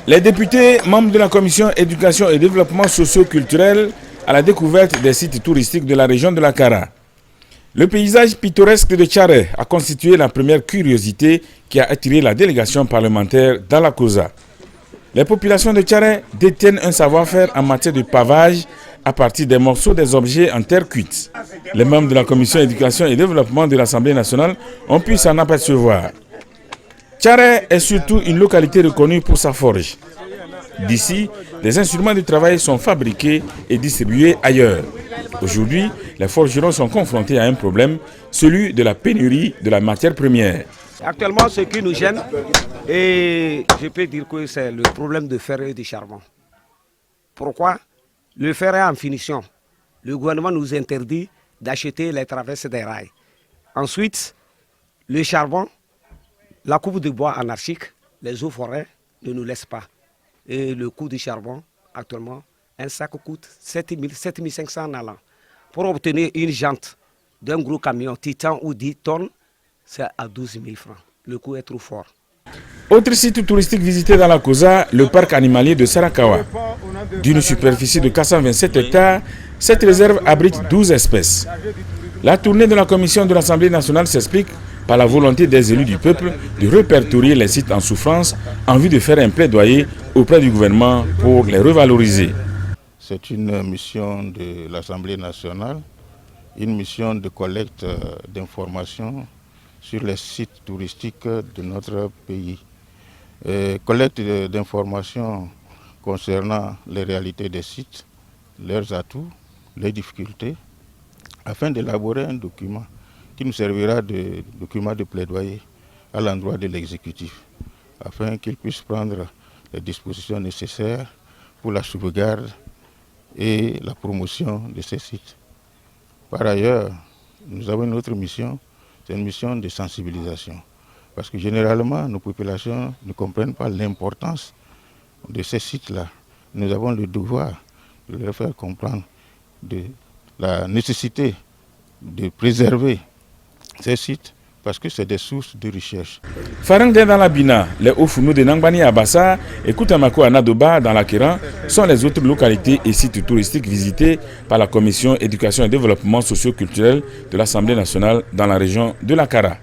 Les députés, membres de la commission éducation et développement socio-culturel, à la découverte des sites touristiques de la région de la Kara. Le paysage pittoresque de Tchare a constitué la première curiosité qui a attiré la délégation parlementaire dans la COSA. Les populations de Tchare détiennent un savoir-faire en matière de pavage à partir des morceaux des objets en terre cuite. Les membres de la commission éducation et développement de l'Assemblée nationale ont pu s'en apercevoir. Tchare est surtout une localité reconnue pour sa forge. D'ici, des instruments de travail sont fabriqués et distribués ailleurs. Aujourd'hui, les forgerons sont confrontés à un problème, celui de la pénurie de la matière première. Actuellement, ce qui nous gêne, et je peux dire que c'est le problème de fer et de charbon. Pourquoi? Le fer est en finition. Le gouvernement nous interdit d'acheter les traverses des rails. Ensuite, le charbon, la coupe de bois anarchique, les eaux forêts ne nous laissent pas. Et le coût du charbon, actuellement, un sac coûte 7 500 en allant. Pour obtenir une jante d'un gros camion titan ou 10 tonnes, c'est à 12 000 francs. Le coût est trop fort. Autre site touristique visité dans la COSA, le parc animalier de Sarakawa. D'une superficie de 427 hectares, cette réserve abrite 12 espèces. La tournée de la commission de l'Assemblée nationale s'explique par la volonté des élus du peuple de répertorier les sites en souffrance en vue de faire un plaidoyer auprès du gouvernement pour les revaloriser. C'est une mission de l'Assemblée nationale, une mission de collecte d'informations sur les sites touristiques de notre pays. Collecte d'informations concernant les réalités des sites, leurs atouts, les difficultés, afin d'élaborer un document qui nous servira de document de plaidoyer à l'endroit de l'exécutif, afin qu'il puisse prendre les dispositions nécessaires pour la sauvegarde et la promotion de ces sites. Par ailleurs, nous avons une autre mission, c'est une mission de sensibilisation. Parce que généralement, nos populations ne comprennent pas l'importance de ces sites-là. Nous avons le devoir de leur faire comprendre de la nécessité de préserver ces sites parce que c'est des sources de recherche. Farang dans la Bina, les Ofounou de Nangbani à Bassa et Koutamako à Nadoba dans la Kéran sont les autres localités et sites touristiques visités par la commission éducation et développement socio-culturel de l'Assemblée nationale dans la région de la Kara.